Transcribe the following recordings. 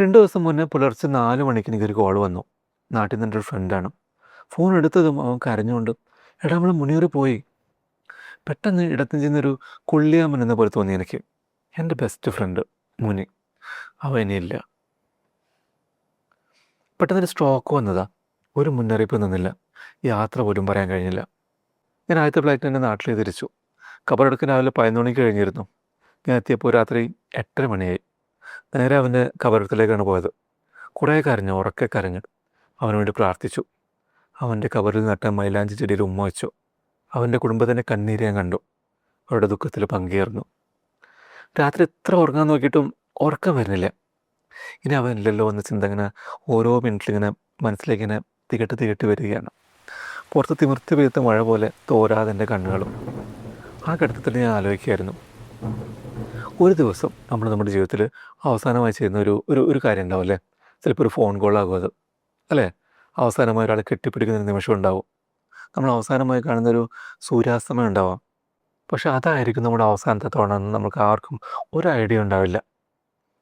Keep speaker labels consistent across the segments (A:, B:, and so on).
A: 2 ദിവസം മുന്നേ പുലർച്ചെ 4 മണിക്ക് എനിക്കൊരു കോൾ വന്നു. നാട്ടിൽ നിന്ന് എൻ്റെ ഒരു ഫ്രണ്ടാണ്. ഫോൺ എടുത്തതും അവൻ കരഞ്ഞുകൊണ്ട്, "എടാ നമ്മളെ മുനീർ പോയി." പെട്ടെന്ന് ഇടത്തും ചെന്നൊരു കൊള്ളിയാമൻ എന്ന പോലെ തോന്നി എനിക്ക്. എൻ്റെ ബെസ്റ്റ് ഫ്രണ്ട് മുനി, അവൻ ഇനിയില്ല. പെട്ടെന്നൊരു സ്ട്രോക്ക് വന്നതാ. ഒരു മുന്നറിയിപ്പ് നിന്നില്ല. യാത്ര പോലും പറയാൻ കഴിഞ്ഞില്ല. ഞാൻ ആദ്യത്തെ ഫ്ലൈറ്റ് തന്നെ നാട്ടിലേക്ക് തിരിച്ചു. ഖബറടക്കം രാവിലെ 11 മണിക്ക് കഴിഞ്ഞിരുന്നു. ഞാൻ എത്തിയപ്പോൾ രാത്രി 8:30 മണിയായി. നേരെ അവൻ്റെ ഖബറത്തിലേക്കാണ് പോയത്. കുറേ കരഞ്ഞു, ഉറക്കെ കരഞ്ഞു. അവന് വേണ്ടി പ്രാർത്ഥിച്ചു. അവൻ്റെ ഖബറിൽ നട്ട മൈലാഞ്ചി ചെടിയിൽ ഉമ്മ വെച്ചു. അവൻ്റെ കുടുംബത്തിൻ്റെ കണ്ണീര് ഞാൻ കണ്ടു. അവരുടെ ദുഃഖത്തിൽ പങ്കുചേർന്നു. രാത്രി എത്ര ഉറങ്ങാൻ നോക്കിയിട്ടും ഉറക്കം വരുന്നില്ല. ഇനി അവനില്ലല്ലോ എന്ന ചിന്ത ഇങ്ങനെ ഓരോ മിനിറ്റിലിങ്ങനെ മനസ്സിലേക്ക് ഇങ്ങനെ തികട്ടി തികട്ടി വരികയാണ്. പുറത്ത് തിമിർത്ത് പെയ്ത്ത മഴ പോലെ തോരാതെ എൻ്റെ കണ്ണുകളും. ആ ഘട്ടത്തിൽ ഞാൻ ആലോചിക്കുകയായിരുന്നു, ഒരു ദിവസം നമ്മൾ നമ്മുടെ ജീവിതത്തിൽ അവസാനമായി ചെയ്യുന്ന ഒരു ഒരു ഒരു കാര്യം ഉണ്ടാവും അല്ലേ? ചിലപ്പോൾ ഒരു ഫോൺ കോളാകും അത്, അല്ലേ? അവസാനമായി ഒരാളെ കെട്ടിപ്പിടിക്കുന്ന ഒരു നിമിഷം ഉണ്ടാവും. നമ്മൾ അവസാനമായി കാണുന്നൊരു സൂര്യാസ്തമയം ഉണ്ടാവാം. പക്ഷെ അതായിരിക്കും നമ്മുടെ അവസാനത്തെ തവണ എന്ന് നമുക്ക് ആർക്കും ഒരു ഐഡിയ ഉണ്ടാവില്ല.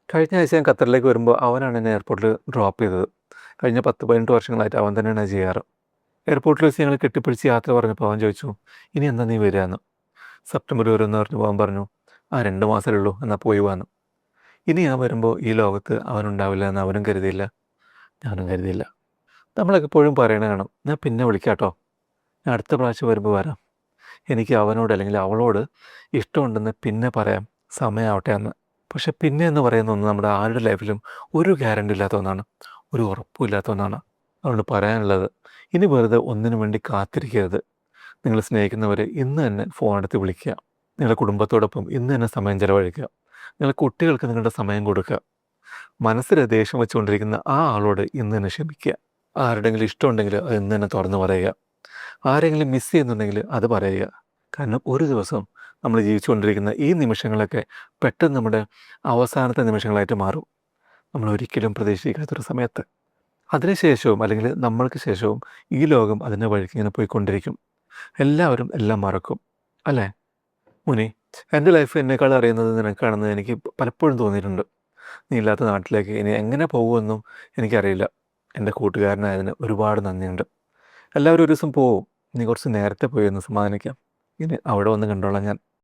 A: കഴിഞ്ഞ ആഴ്ച ഞാൻ ഖത്തറിലേക്ക് വരുമ്പോൾ അവനാണ് എന്നെ എയർപോർട്ടിൽ ഡ്രോപ്പ് ചെയ്തത്. കഴിഞ്ഞ 10-18 വർഷങ്ങളായിട്ട് അവൻ തന്നെയാണ് അത് ചെയ്യാറ്. എയർപോർട്ടിൽ വെച്ച് ഞങ്ങൾ കെട്ടിപ്പിടിച്ച് യാത്ര പറഞ്ഞപ്പോൾ അവൻ ചോദിച്ചു, "ഇനി എന്നാ നീ വരിക എന്ന്?" സെപ്റ്റംബർ 1 പറഞ്ഞപ്പോൾ അവൻ പറഞ്ഞു, "ആ 2 മാസമേ ഉള്ളൂ, എന്നാൽ പോയി വാന്ന്." ഇനി ഞാൻ വരുമ്പോൾ ഈ ലോകത്ത് അവനുണ്ടാവില്ല എന്ന് അവനും കരുതിയില്ല, ഞാനും കരുതിയില്ല. നമ്മളൊക്കെ എപ്പോഴും പറയണ കാണും, "ഞാൻ പിന്നെ വിളിക്കാം കേട്ടോ, ഞാൻ അടുത്ത പ്രാവശ്യം വരുമ്പോൾ വരാം, എനിക്ക് അവനോട് അല്ലെങ്കിൽ അവളോട് ഇഷ്ടമുണ്ടെന്ന് പിന്നെ പറയാം, സമയമാവട്ടെ എന്ന്." പക്ഷെ പിന്നെ എന്ന് പറയുന്ന ഒന്ന് നമ്മുടെ ആരുടെ ലൈഫിലും ഒരു ഗ്യാരണ്ടി ഇല്ലാത്ത ഒന്നാണ്, ഒരു ഉറപ്പും ഇല്ലാത്ത ഒന്നാണ്. അതുകൊണ്ട് പറയാനുള്ളത്, ഇനി വെറുതെ ഒന്നിനു വേണ്ടി കാത്തിരിക്കരുത്. നിങ്ങൾ സ്നേഹിക്കുന്നവരെ ഇന്ന് തന്നെ ഫോൺ എടുത്ത് വിളിക്കുക. നിങ്ങളുടെ കുടുംബത്തോടൊപ്പം ഇന്ന് തന്നെ സമയം ചിലവഴിക്കുക. നിങ്ങളുടെ കുട്ടികൾക്ക് നിങ്ങളുടെ സമയം കൊടുക്കുക. മനസ്സിൽ ദേഷ്യം വെച്ചുകൊണ്ടിരിക്കുന്ന ആ ആളോട് ഇന്ന് തന്നെ ക്ഷമിക്കുക. ആരുടെങ്കിലും ഇഷ്ടമുണ്ടെങ്കിൽ അത് ഇന്ന് തന്നെ തുറന്നു പറയുക. ആരെങ്കിലും മിസ് ചെയ്യുന്നുണ്ടെങ്കിൽ അത് പറയുക. കാരണം ഒരു ദിവസം നമ്മൾ ജീവിച്ചുകൊണ്ടിരിക്കുന്ന ഈ നിമിഷങ്ങളൊക്കെ പെട്ടെന്ന് നമ്മുടെ അവസാനത്തെ നിമിഷങ്ങളായിട്ട് മാറും, നമ്മൾ ഒരിക്കലും പ്രതീക്ഷിക്കാത്തൊരു സമയത്ത്. അതിനുശേഷവും അല്ലെങ്കിൽ നമ്മൾക്ക് ശേഷവും ഈ ലോകം അതിൻ്റെ വഴിക്ക് ഇങ്ങനെ പോയിക്കൊണ്ടിരിക്കും. എല്ലാവരും എല്ലാം മറക്കും, അല്ലേ മുനി? എൻ്റെ ലൈഫ് എന്നെക്കാൾ അറിയുന്നത് നിനക്കാണെന്ന് എനിക്ക് പലപ്പോഴും തോന്നിയിട്ടുണ്ട്. നീ ഇല്ലാത്ത നാട്ടിലേക്ക് ഇനി എങ്ങനെ പോകുമെന്നും എനിക്കറിയില്ല. എൻ്റെ കൂട്ടുകാരനായതിന് ഒരുപാട് നന്ദിയുണ്ട്. എല്ലാവരും ഒരു ദിവസം പോവും, നീ കുറച്ച് നേരത്തെ പോയി ഒന്ന് സമാധാനിക്കാം. ഇനി അവിടെ വന്ന് കണ്ടോളാം ഞാൻ.